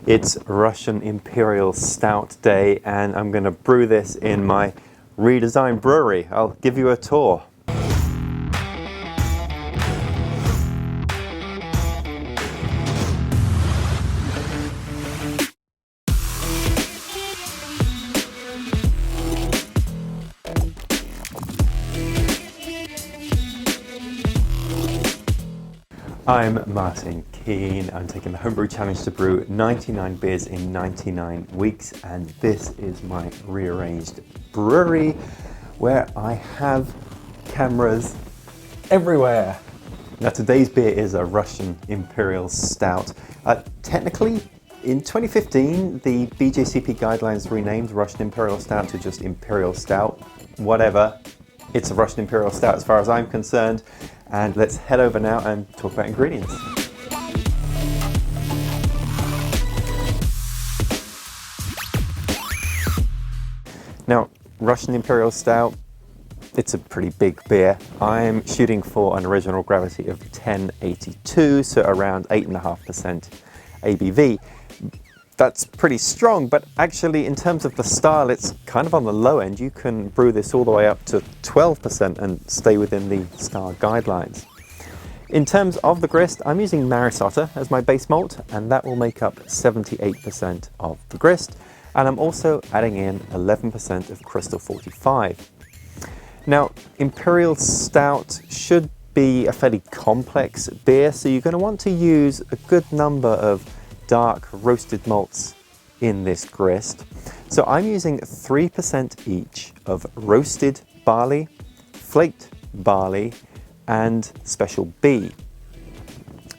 It's Russian Imperial Stout Day, and I'm going to brew this in my redesigned brewery. I'll give you a tour. I'm Martin Keane. I'm taking the Homebrew Challenge to brew 99 beers in 99 weeks, and this is my rearranged brewery where I have cameras everywhere. Now today's beer is a Russian Imperial Stout. Technically, in 2015, the BJCP guidelines renamed Russian Imperial Stout to just Imperial Stout. Whatever, it's a Russian Imperial Stout as far as I'm concerned. And let's head over now and talk about ingredients. Now, Russian Imperial Stout, it's a pretty big beer. I'm shooting for an original gravity of 1082, so around 8.5% ABV. That's pretty strong, but actually in terms of the style, it's kind of on the low end. You can brew this all the way up to 12% and stay within the style guidelines. In terms of the grist, I'm using Maris Otter as my base malt, and that will make up 78% of the grist. And I'm also adding in 11% of Crystal 45. Now, Imperial Stout should be a fairly complex beer, so you're going to want to use a good number of dark roasted malts in this grist. So I'm using 3% each of roasted barley, flaked barley, and special B.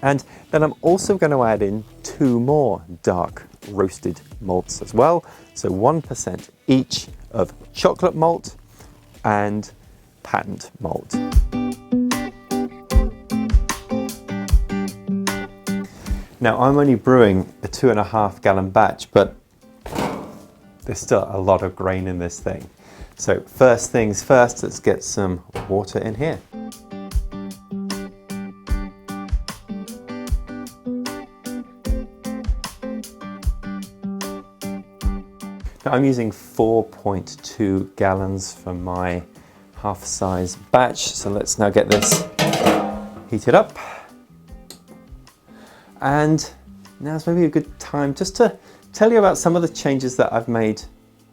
And then I'm also going to add in 2 more dark roasted malts as well. So 1% each of chocolate malt and patent malt. Now I'm only brewing a 2.5 gallon batch, but there's still a lot of grain in this thing. So first things first, let's get some water in here. Now I'm using 4.2 gallons for my half-size batch. So let's now get this heated up. And now's maybe a good time just to tell you about some of the changes that I've made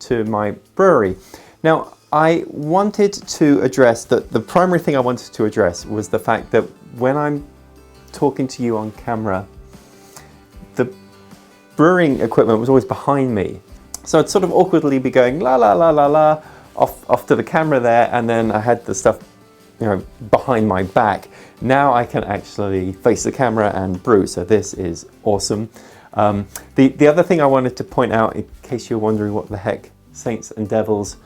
to my brewery. Now, I wanted to address that the primary thing I wanted to address was the fact that when I'm talking to you on camera, the brewing equipment was always behind me. So I'd sort of awkwardly be going la la la la la off to the camera there, and then I had the stuff, you know, behind my back. Now I can actually face the camera and brew, so this is awesome. The other thing I wanted to point out, in case you're wondering what the heck Saints and Devils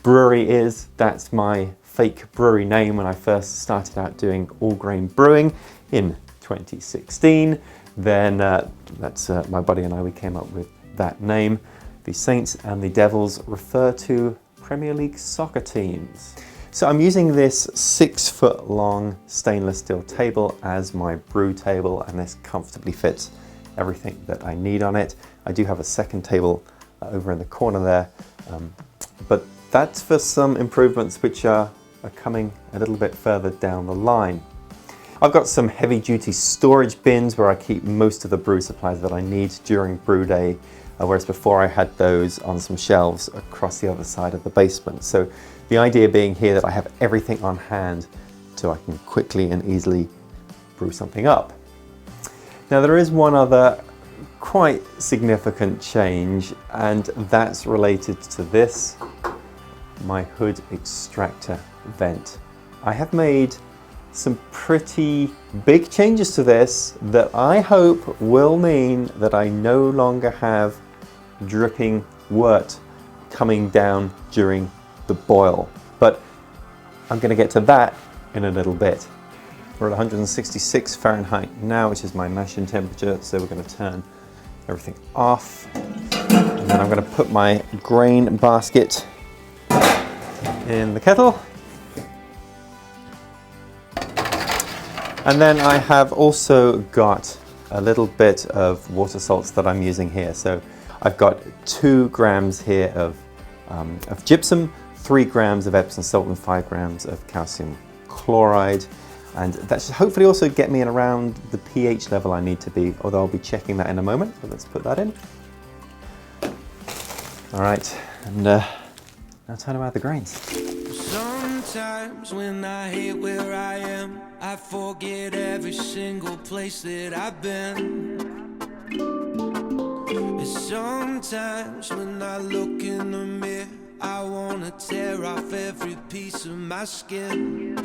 Brewery is, that's my fake brewery name when I first started out doing all grain brewing in 2016. Then that's my buddy and I, we came up with that name. The Saints and the Devils refer to Premier League soccer teams. So I'm using this 6-foot long stainless steel table as my brew table, and this comfortably fits everything that I need on it. I do have a second table over in the corner there, but that's for some improvements which are coming a little bit further down the line. I've got some heavy duty storage bins where I keep most of the brew supplies that I need during brew day, whereas before I had those on some shelves across the other side of the basement. So the idea being here that I have everything on hand so I can quickly and easily brew something up. Now there is one other quite significant change, and that's related to this, my hood extractor vent. I have made some pretty big changes to this that I hope will mean that I no longer have dripping wort coming down during the boil, but I'm going to get to that in a little bit. We're at 166 Fahrenheit now, which is my mashing temperature, so we're going to turn everything off, and then I'm going to put my grain basket in the kettle. And then I have also got a little bit of water salts that I'm using here. So I've got 2 grams here of gypsum, 3 grams of Epsom salt and 5 grams of calcium chloride. And that should hopefully also get me in around the pH level I need to be, although I'll be checking that in a moment. So let's put that in. All right, and now time to add the grains. Sometimes when I hate where I am, I forget every single place that I've been. And sometimes when I look in the mirror, I wanna tear off every piece of my skin.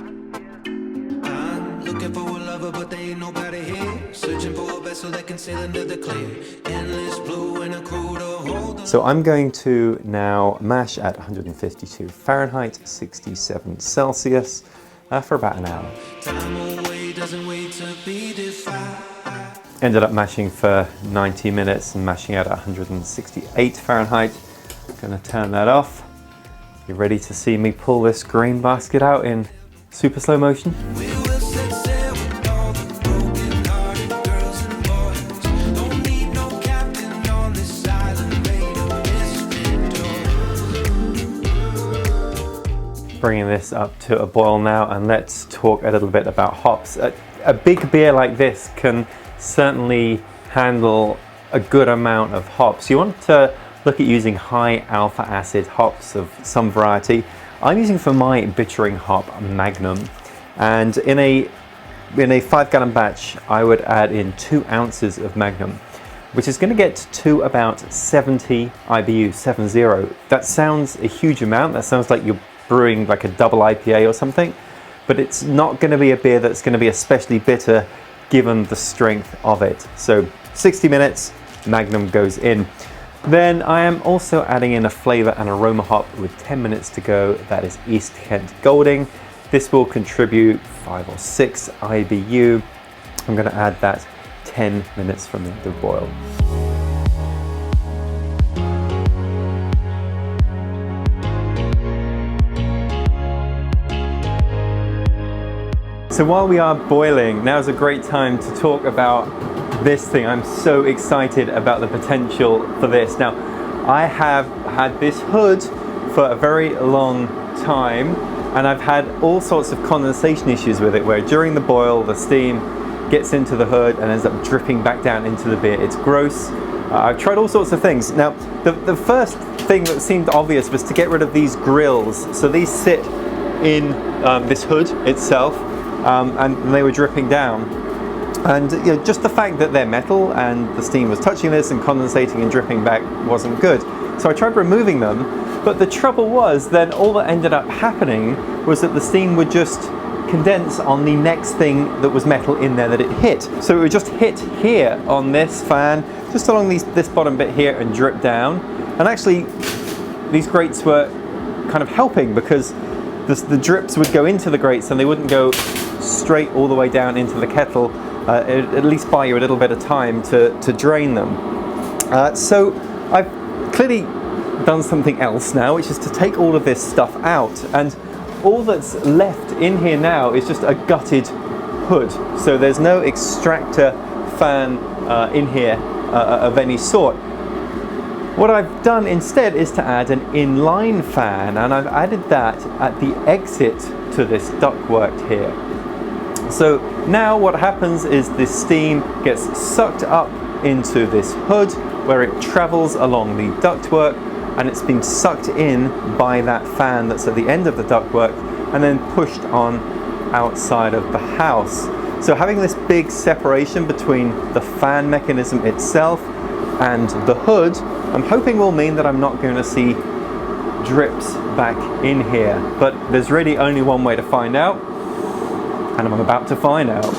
I'm looking for a lover, but there ain't nobody here. Searching for a vessel that can sail into the clear. Endless blue and a crew to hold on. So I'm going to now mash at 152 Fahrenheit, 67 Celsius for about an hour. Time away doesn't wait to be defined. Ended up mashing for 90 minutes and mashing out at 168 Fahrenheit. Gonna turn that off. You ready to see me pull this grain basket out in super slow motion? We will set sail with all the broken-hearted girls and boys. Don't need no captain on this island made of misfit. Bringing this up to a boil now, and let's talk a little bit about hops. A big beer like this can certainly handle a good amount of hops. You want to look at using high alpha acid hops of some variety. I'm using for my bittering hop Magnum, and in a 5-gallon batch I would add in 2 ounces of Magnum, which is going to get to about 70 IBU, 70. That sounds a huge amount. That sounds like you're brewing like a double IPA or something, but it's not going to be a beer that's going to be especially bitter given the strength of it. So 60 minutes, Magnum goes in. Then I am also adding in a flavor and aroma hop with 10 minutes to go. That is East Kent Golding. This will contribute 5 or 6 IBU. I'm going to add that 10 minutes from the boil. So while we are boiling, now's a great time to talk about this thing. I'm so excited about the potential for this. Now, I have had this hood for a very long time, and I've had all sorts of condensation issues with it, where during the boil, the steam gets into the hood and ends up dripping back down into the beer. It's gross. I've tried all sorts of things. Now, the first thing that seemed obvious was to get rid of these grills. So these sit in this hood itself, and they were dripping down. And you know, just the fact that they're metal and the steam was touching this and condensating and dripping back wasn't good. So I tried removing them, but the trouble was then all that ended up happening was that the steam would just condense on the next thing that was metal in there that it hit. So it would just hit here on this fan, just along this bottom bit here, and drip down. And actually these grates were kind of helping, because the drips would go into the grates and they wouldn't go straight all the way down into the kettle. At least buy you a little bit of time to drain them. So I've clearly done something else now, which is to take all of this stuff out, and all that's left in here now is just a gutted hood. So there's no extractor fan in here of any sort. What I've done instead is to add an inline fan, and I've added that at the exit to this ductwork here. So now what happens is this steam gets sucked up into this hood, where it travels along the ductwork, and it's been sucked in by that fan that's at the end of the ductwork and then pushed on outside of the house. So having this big separation between the fan mechanism itself and the hood, I'm hoping will mean that I'm not going to see drips back in here. But there's really only one way to find out, and I'm about to find out.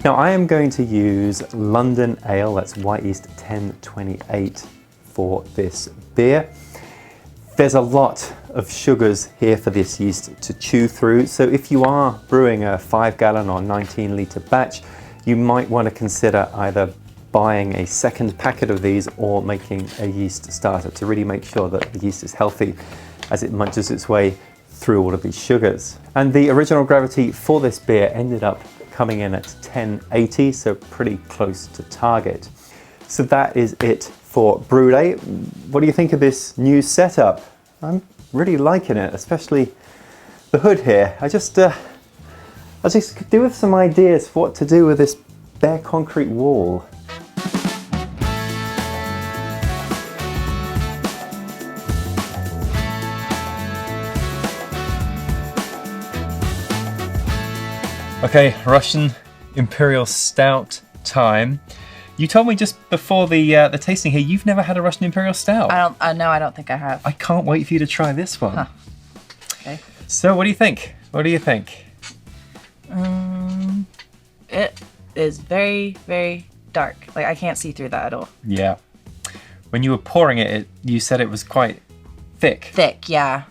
Now I am going to use London Ale, that's Wyeast 1028 for this beer. There's a lot of sugars here for this yeast to chew through. So if you are brewing a 5-gallon or 19-litre batch, you might want to consider either buying a second packet of these or making a yeast starter to really make sure that the yeast is healthy as it munches its way through all of these sugars. And the original gravity for this beer ended up coming in at 1080, so pretty close to target. So that is it for Brew Day. What do you think of this new setup? I'm really liking it, especially the hood here. I just could do with some ideas for what to do with this bare concrete wall. Okay, Russian Imperial Stout time. You told me just before the tasting here, you've never had a Russian Imperial Stout. No, I don't think I have. I can't wait for you to try this one. Huh. Okay. So what do you think? What do you think? It is very, very dark. Like I can't see through that at all. Yeah. When you were pouring it, you said it was quite thick. Thick, yeah.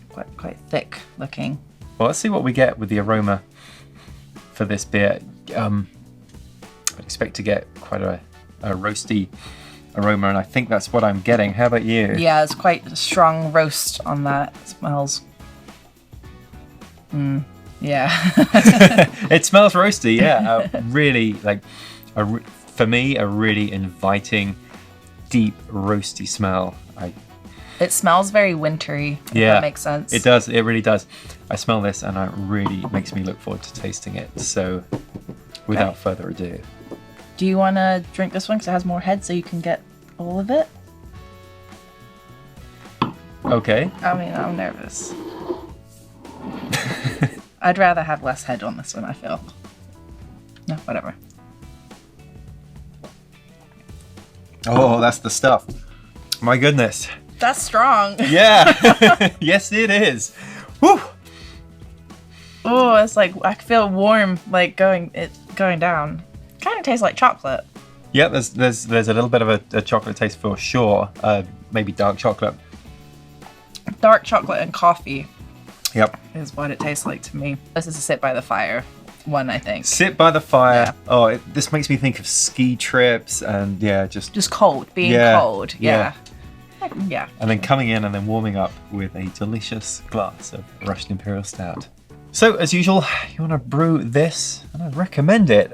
Quite thick looking. Well, let's see what we get with the aroma for this beer. I expect to get quite a roasty aroma, and I think that's what I'm getting. How about you? Yeah, it's quite a strong roast on that. It smells. Yeah. It smells roasty, yeah. Really, like, for me, a really inviting, deep, roasty smell. It smells very wintry, if Yeah, that makes sense. It does, it really does. I smell this and it really makes me look forward to tasting it. So, without further ado. Do you want to drink this one because it has more head so you can get all of it? Okay. I mean, I'm nervous. I'd rather have less head on this one, I feel. No, whatever. Oh, that's the stuff. My goodness. That's strong. Yeah. Yes, it is. Woo. Oh, it's like, I feel warm, like going down. Kind of tastes like chocolate. Yeah, there's a little bit of a chocolate taste for sure. Maybe dark chocolate. Dark chocolate and coffee. Yep. Is what it tastes like to me. This is a sit by the fire one, I think. Sit by the fire. Yeah. Oh, this makes me think of ski trips and yeah, just cold, being cold. Yeah. Yeah. And then coming in and then warming up with a delicious glass of Russian Imperial Stout. So as usual, you want to brew this, and I'd recommend it.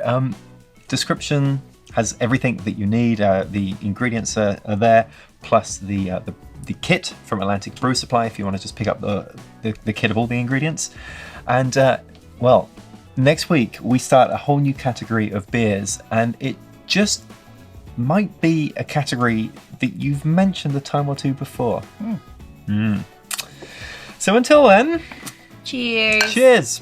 Description has everything that you need. The ingredients are there, plus the kit from Atlantic Brew Supply if you want to just pick up the kit of all the ingredients. And well, next week we start a whole new category of beers, and it just might be a category that you've mentioned a time or two before. So until then, Cheers. cheers.